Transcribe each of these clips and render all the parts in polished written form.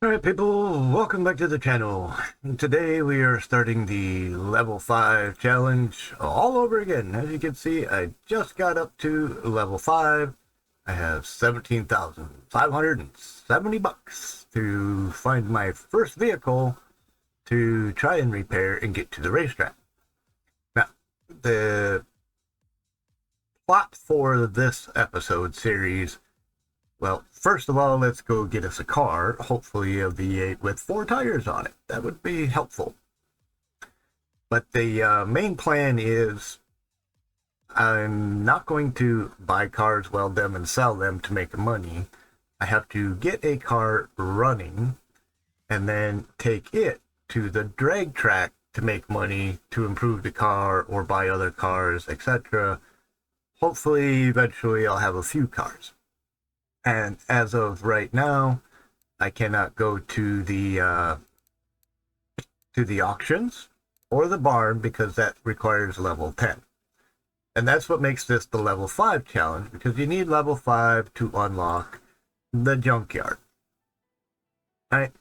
Alright people, welcome back to the channel. Today we are starting the level 5 challenge all over again. As you can see, I just got up to level 5. I have 17,570 bucks to find my first vehicle to try and repair and get to the racetrack. Now, the plot for this episode series, well, first of all, let's go get us a car, hopefully a V8 with 4 tires on it. That would be helpful. But the main plan is I'm not going to buy cars, weld them, and sell them to make money. I have to get a car running and then take it to the drag track to make money to improve the car or buy other cars, etc. Hopefully, eventually, I'll have a few cars. And as of right now, I cannot go to the auctions or the barn because that requires level 10. And that's what makes this the level 5 challenge, because you need level 5 to unlock the junkyard. Alright,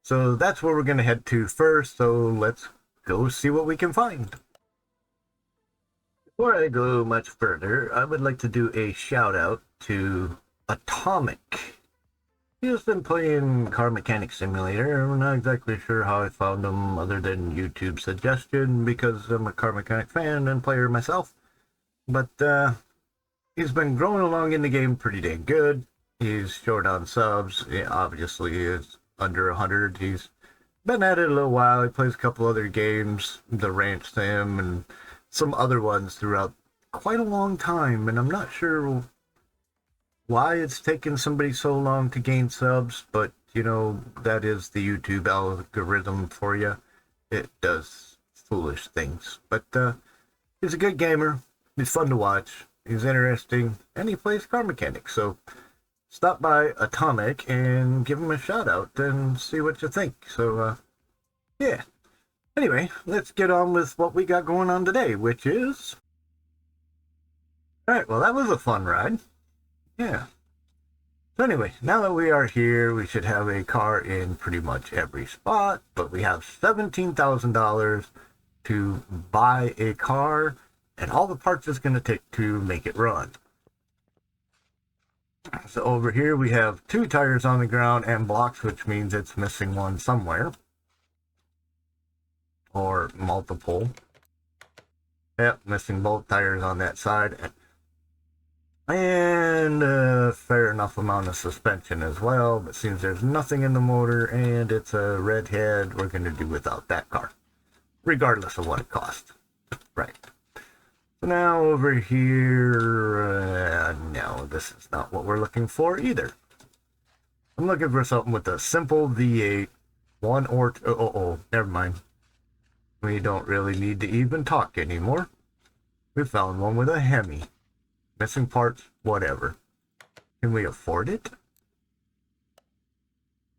so that's where we're going to head to first, so let's go see what we can find. Before I go much further, I would like to do a shout out to Atomic. He's been playing Car Mechanic Simulator. I'm not exactly sure how I found him other than YouTube suggestion, because I'm a Car Mechanic fan and player myself. But he's been growing along in the game pretty dang good. He's short on subs. He obviously is under 100. He's been at it a little while. He plays a couple other games, the Ranch Sim and some other ones throughout quite a long time, and I'm not sure why it's taken somebody so long to gain subs, but you know, that is the YouTube algorithm for you. It does foolish things. But he's a good gamer. He's fun to watch. He's interesting, and he plays car mechanics. So stop by Atomic and give him a shout out and see what you think. So yeah. Anyway, let's get on with what we got going on today, which is... Alright, well, that was a fun ride. Yeah. So anyway, now that we are here, we should have a car in pretty much every spot, but we have $17,000 to buy a car, and all the parts it's going to take to make it run. So over here we have 2 tires on the ground and blocks, which means it's missing one somewhere. Or multiple. Yep, missing both tires on that side. And a fair enough amount of suspension as well, but seems there's nothing in the motor and it's a red head, we're going to do without that car, regardless of what it costs. Right. So now over here, no, this is not what we're looking for either. I'm looking for something with a simple V8, one or two, oh, never mind. We don't really need to even talk anymore. We found one with a Hemi. Missing parts, whatever. Can we afford it?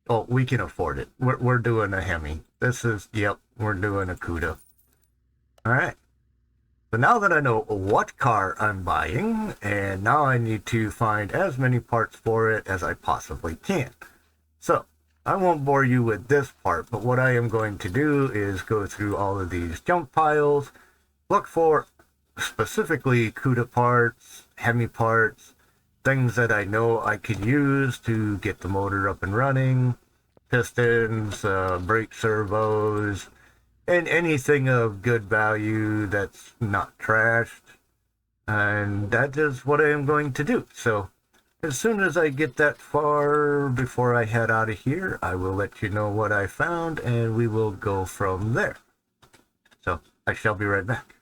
Oh, we can afford it. We're doing a Hemi. This is, yep, we're doing a Cuda. Alright. So now that I know what car I'm buying, and now I need to find as many parts for it as I possibly can. So, I won't bore you with this part, but what I am going to do is go through all of these junk piles, look for specifically CUDA parts, Hemi parts, things that I know I could use to get the motor up and running, pistons, brake servos, and anything of good value that's not trashed. And that is what I am going to do. So as soon as I get that far before I head out of here, I will let you know what I found and we will go from there. So I shall be right back.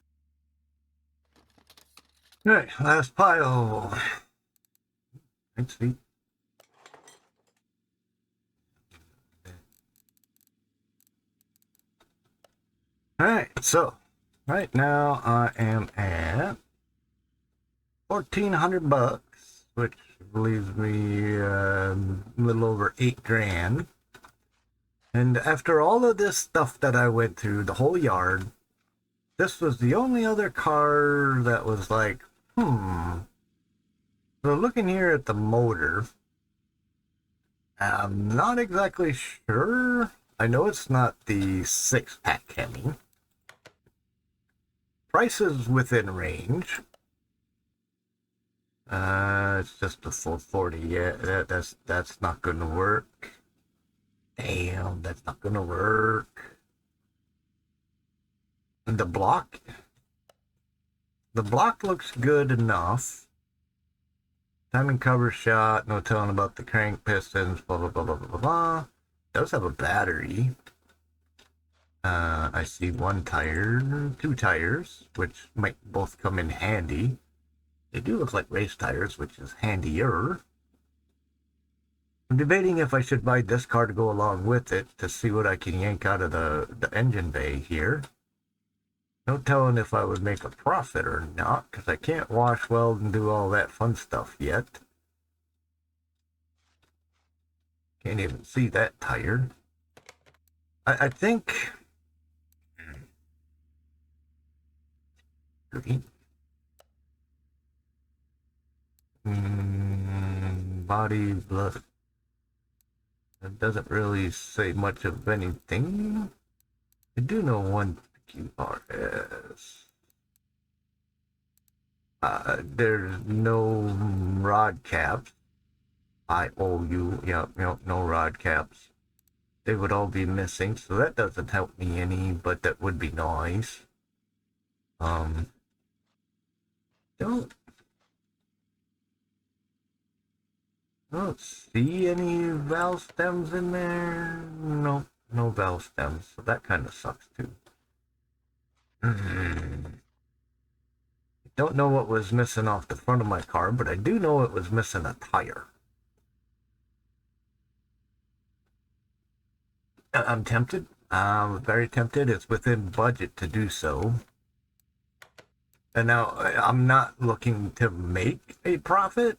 Alright, last pile. Let's see. Alright, so right now I am at 1,400 bucks, which leaves me a little over 8 grand. And after all of this stuff that I went through, the whole yard, this was the only other car that was like, So looking here at the motor, I'm not exactly sure. I know it's not the 6-pack Hemi. Price is within range. It's just a full 40. Yeah, that's not gonna work. Damn, that's not gonna work. The block, the block looks good enough. Timing cover shot, no telling about the crank pistons, blah blah blah blah blah blah. Does have a battery. I see one tire, two tires, which might both come in handy. They do look like race tires, which is handier. I'm debating if I should buy this car to go along with it to see what I can yank out of the engine bay here. No telling if I would make a profit or not, because I can't wash, weld, and do all that fun stuff yet. Can't even see that tire. I think... Green. Body, blood. It doesn't really say much of anything. I do know one QRS. There's no rod caps. IOU, yep, no rod caps. They would all be missing, so that doesn't help me any, but that would be nice. Don't see any valve stems in there. Nope, no valve stems, so that kind of sucks too. Don't know what was missing off the front of my car, but I do know it was missing a tire. I'm tempted. I'm very tempted. It's within budget to do so. And now I'm not looking to make a profit,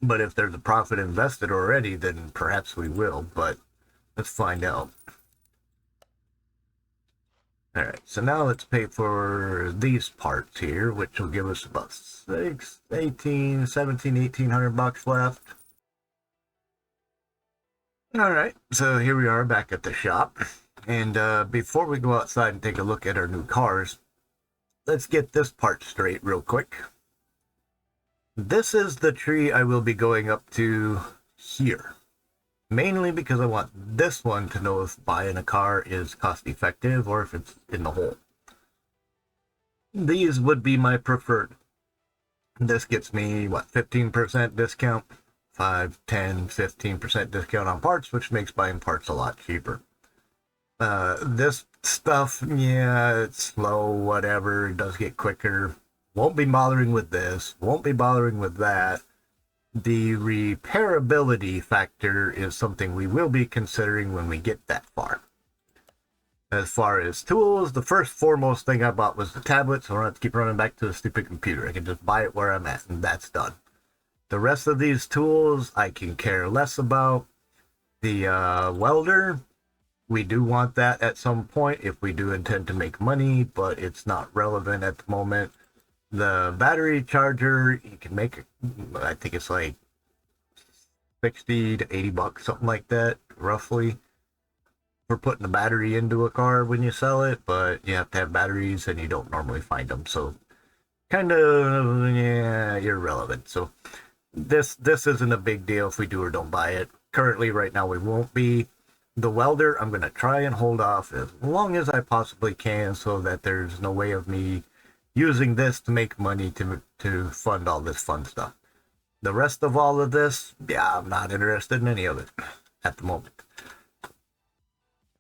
but if there's a profit invested already, then perhaps we will, but let's find out. All right, so now let's pay for these parts here, which will give us about 1,800 bucks left. All right, so here we are back at the shop. And before we go outside and take a look at our new cars, let's get this part straight real quick. This is the tree I will be going up to here. Mainly because I want this one to know if buying a car is cost effective or if it's in the hole. These would be my preferred. This gets me, what, 15% discount? 5, 10, 15% discount on parts, which makes buying parts a lot cheaper. This stuff, yeah, it's slow, whatever, it does get quicker. Won't be bothering with this, won't be bothering with that. The repairability factor is something we will be considering when we get that far. As far as tools, the first foremost thing I bought was the tablet, so I don't have to keep running back to the stupid computer. I can just buy it where I'm at, and that's done. The rest of these tools, I can care less about. The welder, we do want that at some point if we do intend to make money, but it's not relevant at the moment. The battery charger, you can make, I think it's like 60 to 80 bucks, something like that, roughly, for putting a battery into a car when you sell it, but you have to have batteries and you don't normally find them, so kind of, yeah, irrelevant. So this isn't a big deal if we do or don't buy it. Currently, right now, we won't be. The welder, I'm going to try and hold off as long as I possibly can so that there's no way of me using this to make money to fund all this fun stuff. The rest of all of this, yeah, I'm not interested in any of it at the moment.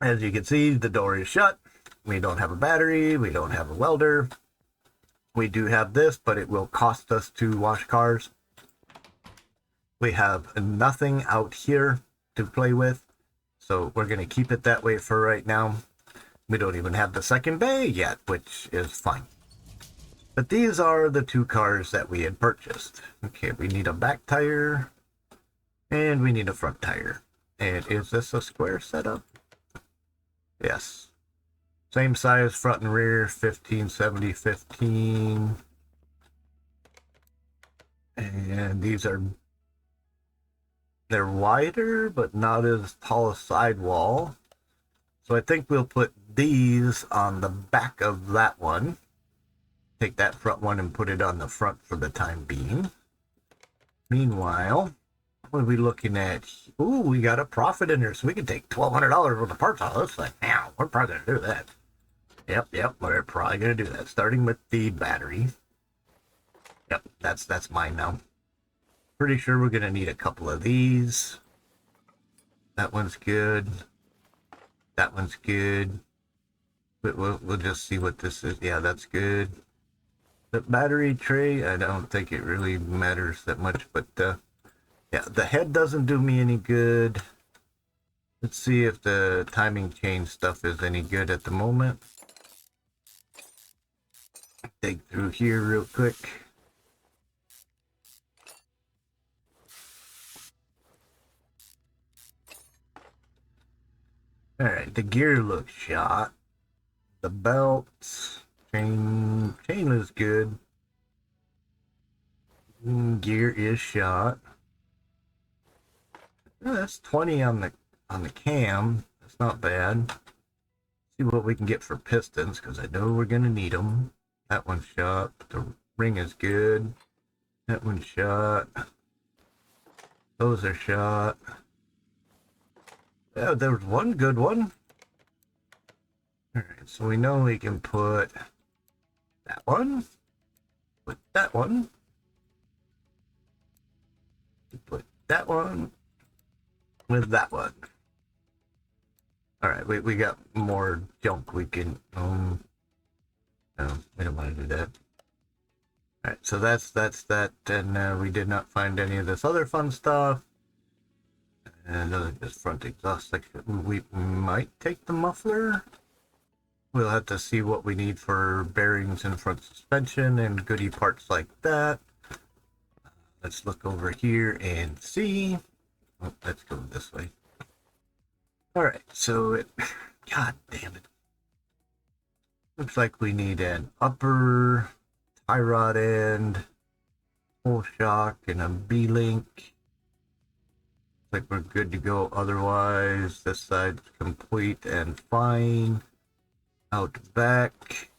As you can see, the door is shut. We don't have a battery. We don't have a welder. We do have this, but it will cost us to wash cars. We have nothing out here to play with, so we're going to keep it that way for right now. We don't even have the second bay yet, which is fine. But these are the two cars that we had purchased. Okay, we need a back tire, and we need a front tire. And is this a square setup? Yes. Same size, front and rear, 15, 70, 15. And these are They're wider, but not as tall a sidewall. So I think we'll put these on the back of that one. Take that front one and put it on the front for the time being. Meanwhile, what are we looking at? Ooh, we got a profit in there, so we can take $1,200 worth of parts out. That's like, now we're probably going to do that. Yep, we're probably going to do that. Starting with the battery. Yep, that's mine now. Pretty sure we're going to need a couple of these. That one's good. That one's good. But we'll just see what this is. Yeah, that's good. The battery tray, I don't think it really matters that much, but yeah, the head doesn't do me any good. Let's see if the timing chain stuff is any good at the moment. Dig through here real quick. Alright, the gear looks shot. The belts, chain is good. Gear is shot. Oh, that's 20 on the cam. That's not bad. See what we can get for pistons, because I know we're gonna need them. That one's shot. The ring is good. That one's shot. Those are shot. Yeah, there was one good one. Alright, so we know we can put that one with that one. Put that one with that one. Alright, we got more junk we can no, we don't want to do that. Alright, so that's that, and we did not find any of this other fun stuff. And this front exhaust section, we might take the muffler. We'll have to see what we need for bearings and front suspension and goodie parts like that. Let's look over here and see. Oh, let's go this way. Alright, so it, god damn it. Looks like we need an upper tie rod end, full shock, and a B-link. Like we're good to go otherwise. This side's complete and fine. Out back.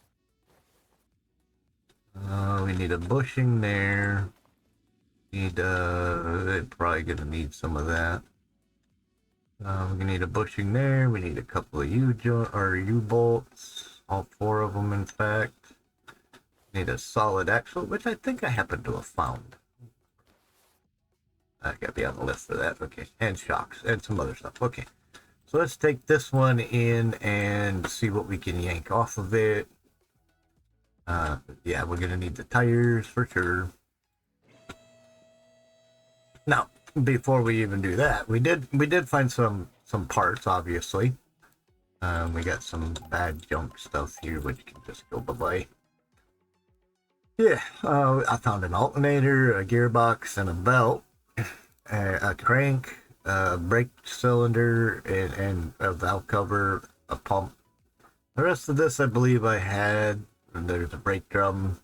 We need a bushing there. Need they're probably gonna need some of that. We're gonna need a bushing there. We need a couple of U-bolts. All 4 of them, in fact. Need a solid axle, which I think I happen to have found. I gotta be on the list for that. Okay, and shocks and some other stuff. Okay, so let's take this one in and see what we can yank off of it. Yeah, we're gonna need the tires for sure. Now, before we even do that, we did find some parts, obviously. We got some bad junk stuff here, which can just go bye-bye. Yeah, I found an alternator, a gearbox, and a belt. A crank, a brake cylinder, and a valve cover, a pump. The rest of this I believe I had. And there's a brake drum.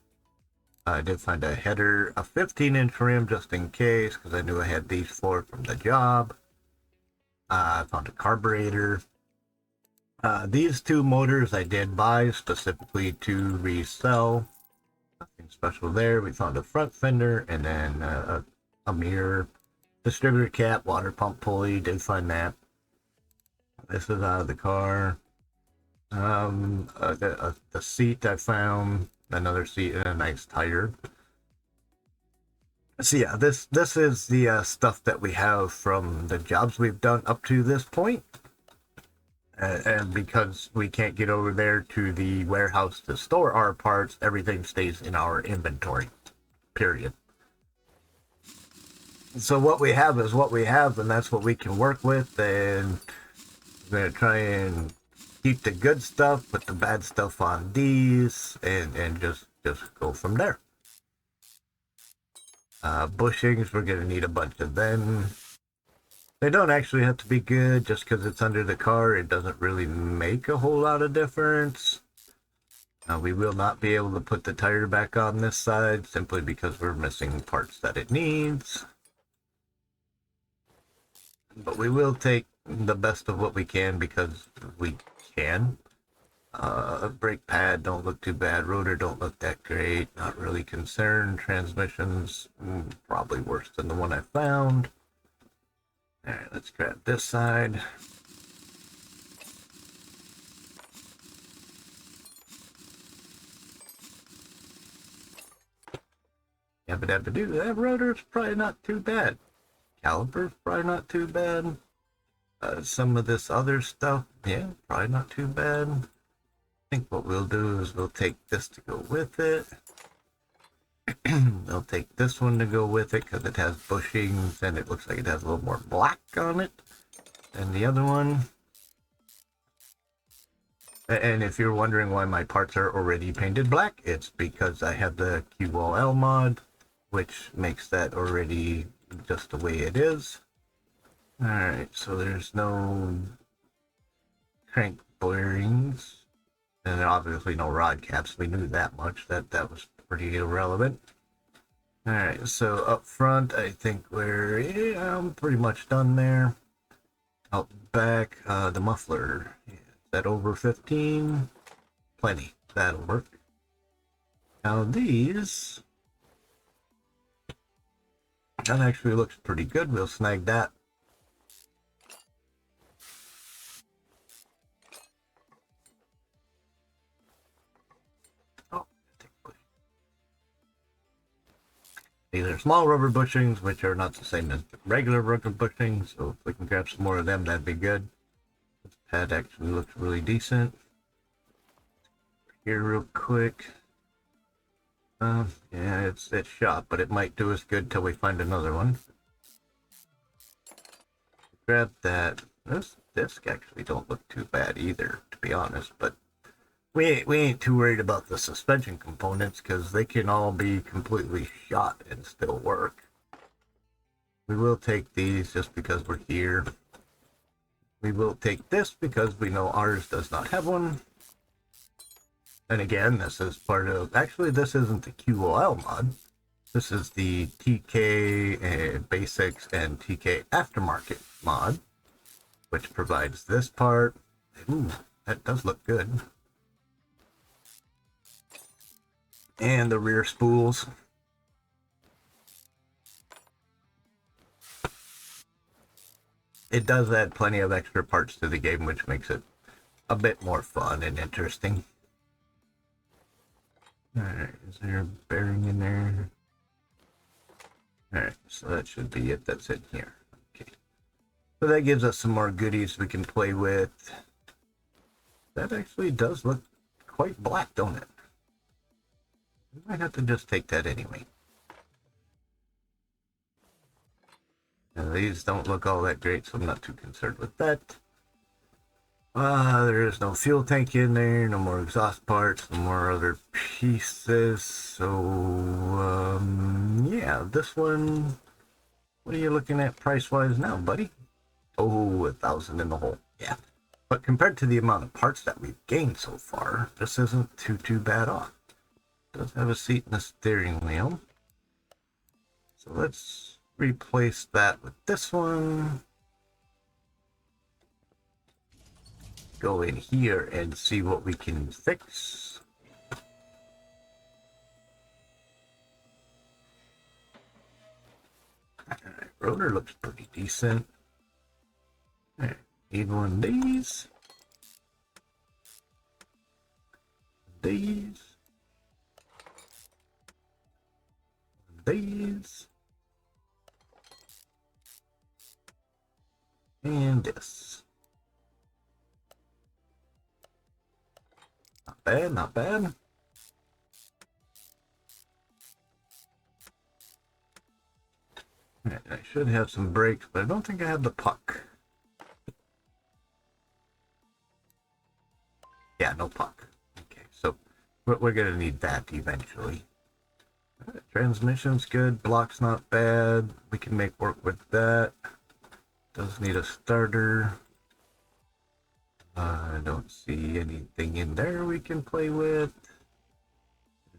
I did find a header, a 15-inch rim just in case, because I knew I had these 4 from the job. I found a carburetor. These 2 motors I did buy specifically to resell. Nothing special there. We found a front fender and then a mirror. Distributor cap, water pump pulley, did find that. This is out of the car. The seat I found, another seat and a nice tire. So yeah, this is the stuff that we have from the jobs we've done up to this point. And because we can't get over there to the warehouse to store our parts, everything stays in our inventory, period. So what we have is what we have, and that's what we can work with, and we're going to try and keep the good stuff, put the bad stuff on these, and just go from there. Bushings, we're going to need a bunch of them. They don't actually have to be good, just because it's under the car, it doesn't really make a whole lot of difference. We will not be able to put the tire back on this side, simply because we're missing parts that it needs. but we will take the best of what we can because we can. Brake pad don't look too bad. Rotor don't look that great. Not really concerned. Transmissions probably worse than the one I found. All right, let's grab this side. Yabba-dabba-doo. That rotor's probably not too bad. Caliper's probably not too bad. Some of this other stuff, yeah, probably not too bad. I think what we'll do is we'll take this to go with it. They'll take this one to go with it because it has bushings and it looks like it has a little more black on it than the other one. And if you're wondering why my parts are already painted black, it's because I have the QOL mod, which makes that already just the way it is. Alright, so there's no crank bearings, and obviously no rod caps. We knew that much. That was pretty irrelevant. Alright, so up front, I think I'm pretty much done there. Out back, the muffler. Is that over 15? Plenty. That'll work. Now these... that actually looks pretty good. We'll snag that. These are small rubber bushings, which are not the same as regular rubber bushings, so if we can grab some more of them, that'd be good. This pad actually looks really decent. Here real quick. Yeah, it's shot, but it might do us good till we find another one. Grab that. This disc actually don't look too bad either, to be honest, but we ain't too worried about the suspension components because they can all be completely shot and still work. We will take these just because we're here. We will take this because we know ours does not have one. And again, this is part of... actually, this isn't the QOL mod. This is the TK Basics and TK Aftermarket mod, which provides this part. Ooh, that does look good. And the rear spools. It does add plenty of extra parts to the game, which makes it a bit more fun and interesting. Alright, is there a bearing in there? Alright, so that should be it. That's in here. Okay. So that gives us some more goodies we can play with. That actually does look quite black, don't it? We might have to just take that anyway. Now, these don't look all that great, so I'm not too concerned with that. There is no fuel tank in there, no more exhaust parts, no more other pieces. So, yeah, this one, what are you looking at price-wise now, buddy? Oh, 1,000 in the hole, yeah. But compared to the amount of parts that we've gained so far, this isn't too bad off. It does have a seat in the steering wheel. So let's replace that with this one. Go in here and see what we can fix. Alright, rotor looks pretty decent. Alright, need one of these. These. These. And this. Not bad, not bad. Right, I should have some brakes, but I don't think I have the puck. Yeah, no puck. Okay, so we're going to need that eventually. Transmission's good, block's not bad. We can make work with that. Does need a starter. I don't see anything in there we can play with.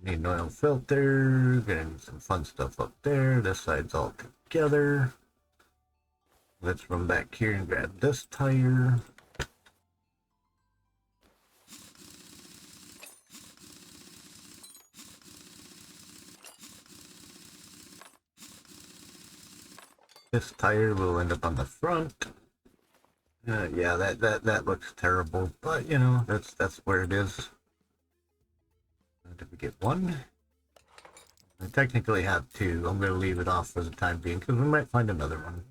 Need an oil filter. Gonna need some fun stuff up there. This side's all together. Let's run back here and grab this tire. This tire will end up on the front. Yeah, that looks terrible, but you know, that's where it is. Did we get one? I technically have two. I'm going to leave it off for the time being because we might find another one.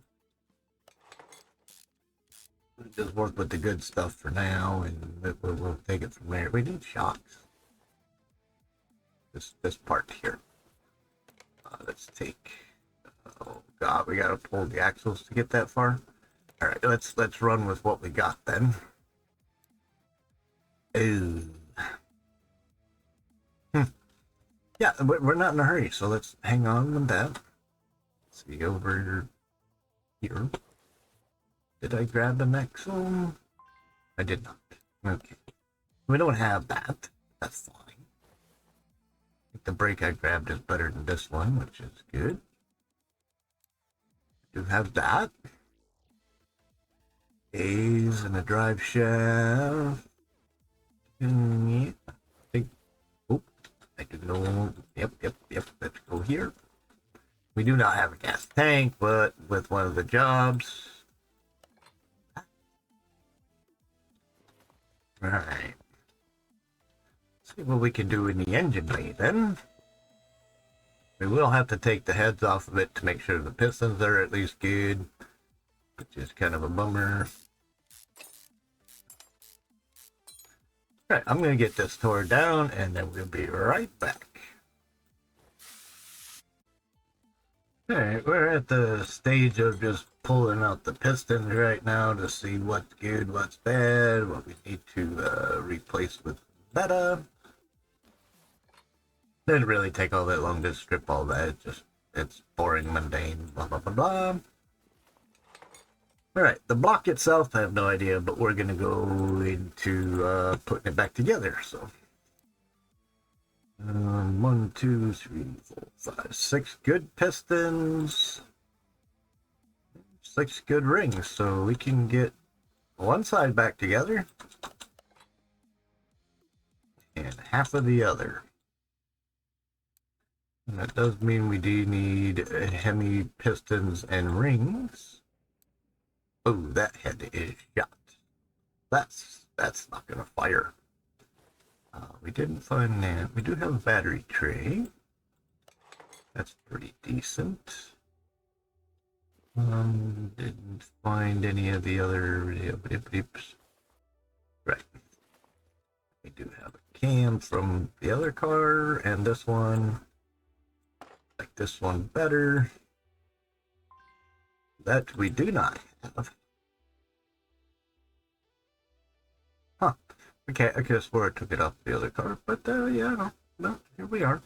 We'll just work with the good stuff for now, and we'll take it from there. We need shocks. This part here. Let's take. Oh God, we got to pull the axles to get that far. All right, let's run with what we got then. Ooh. Yeah, we're not in a hurry, so let's hang on with that. Let's see over here. Did I grab an axle? I did not. Okay. We don't have that. That's fine. I think the brake I grabbed is better than this one, which is good. Do have that. A's and a drive shaft. And yeah, I think. Oh, I do know. Yep. Let's go here. We do not have a gas tank, but with one of the jobs. Alright. See what we can do in the engine bay then. We will have to take the heads off of it to make sure the pistons are at least good, which is kind of a bummer. Alright, I'm going to get this torn down and then we'll be right back. Alright, we're at the stage of just pulling out the pistons right now to see what's good, what's bad, what we need to replace with better. Didn't really take all that long to strip all that. It's boring, mundane, blah blah blah blah. Alright, the block itself, I have no idea, but we're gonna go into putting it back together. So 1, 2, 3, 4, 5, 6 good pistons, 6 good rings, so we can get one side back together and half of the other. And that does mean we do need Hemi pistons and rings. Oh, that head is shot. That's not gonna fire. We didn't find that. We do have a battery tray. That's pretty decent. Didn't find any of the other. Right. We do have a cam from the other car and this one. Like this one better. That we do not have. Huh. Okay, I could have swore I took it off the other car, but yeah, no, here we are.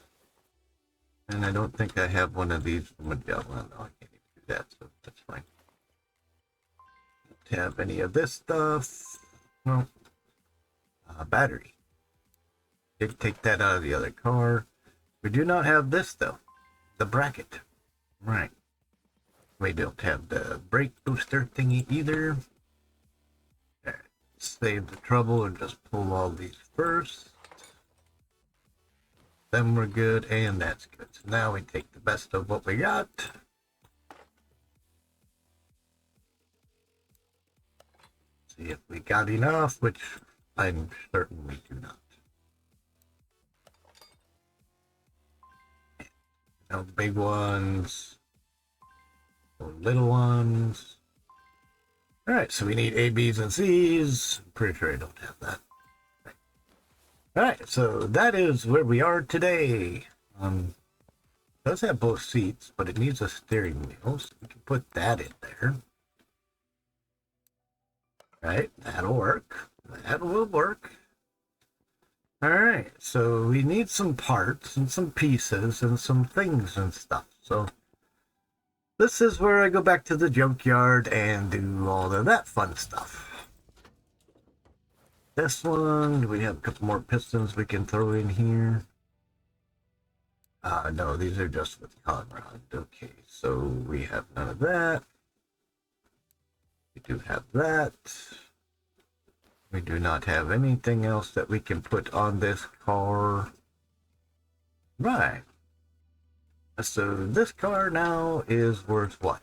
And I don't think I have one of these from a job. Well, no, I can't even do that, so that's fine. Don't have any of this stuff. No. Battery. Did take that out of the other car. We do not have this though. The bracket. Right. We don't have the brake booster thingy either. Save the trouble and just pull all these first. Then we're good, and that's good. So now we take the best of what we got. See if we got enough, which I'm certain we do not. No big ones. No little ones. Alright, so we need A, B's, and C's. I'm pretty sure I don't have that. Alright, so that is where we are today. It does have both seats, but it needs a steering wheel, so we can put that in there. Right, that'll work. That will work. Alright, so we need some parts and some pieces and some things and stuff. So this is where I go back to the junkyard and do all of that fun stuff. This one, we have a couple more pistons we can throw in here. No, these are just with Conrad. Okay, so we have none of that. do have that. We do not have anything else that we can put on this car. Right. So this car now is worth what?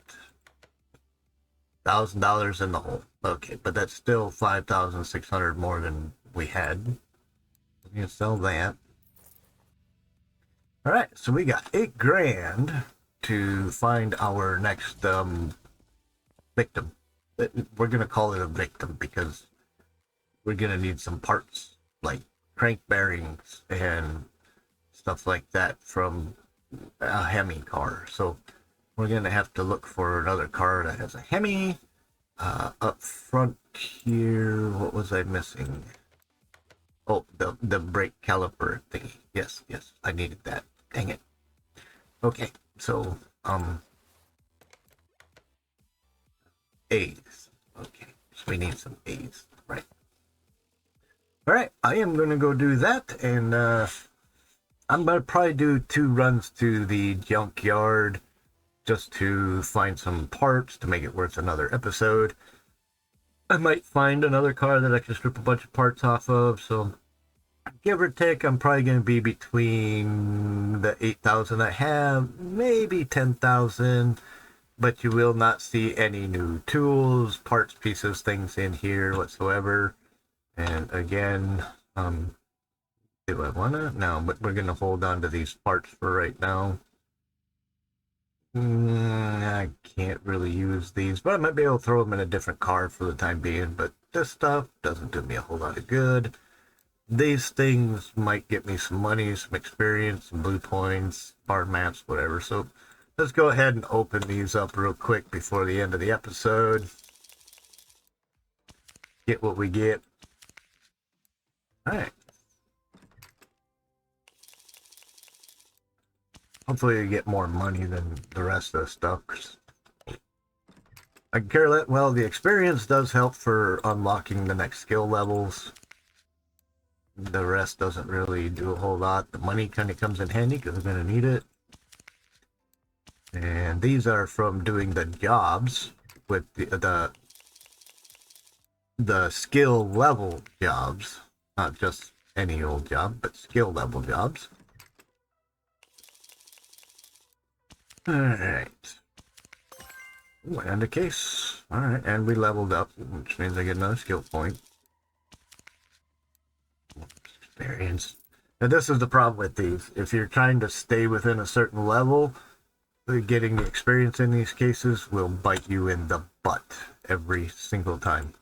$1,000 in the hole. Okay, but that's still 5,600 more than we had. We can sell that. All right, so we got 8 grand to find our next victim. We're gonna call it a victim because we're gonna need some parts like crank bearings and stuff like that from a Hemi car. So we're gonna have to look for another car that has a Hemi. Up front here, what was I missing? Oh, the brake caliper thingy. Yes, I needed that. Dang it. Okay, so A's. Okay, so we need some A's, right? All right, I am gonna go do that, and I'm gonna probably do 2 runs to the junkyard just to find some parts to make it worth another episode. I might find another car that I can strip a bunch of parts off of, so give or take, I'm probably going to be between the 8,000 I have, maybe 10,000, but you will not see any new tools, parts, pieces, things in here whatsoever. And again, do I want to? No, but we're going to hold on to these parts for right now. I can't really use these, but I might be able to throw them in a different car for the time being, but this stuff doesn't do me a whole lot of good. These things might get me some money, some experience, some blue points, bar maps, whatever. So let's go ahead and open these up real quick before the end of the episode. Get what we get. Alright. Hopefully you get more money than the rest of the stuff. I care that, well, the experience does help for unlocking the next skill levels. The rest doesn't really do a whole lot. The money kind of comes in handy because we're going to need it. And these are from doing the jobs with the skill level jobs. Not just any old job, but skill level jobs. Alright. And a case. Alright, and we leveled up, which means I get another skill point. Experience. Now this is the problem with these. If you're trying to stay within a certain level, getting the experience in these cases will bite you in the butt every single time.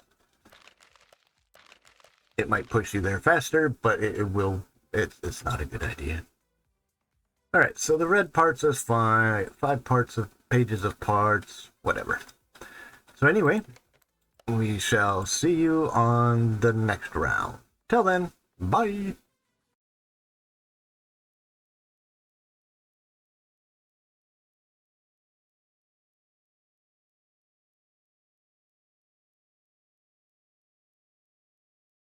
It might push you there faster, but it's not a good idea. Alright, so the red parts is fine. 5 parts of pages of parts, whatever. So anyway, we shall see you on the next round. Till then, bye!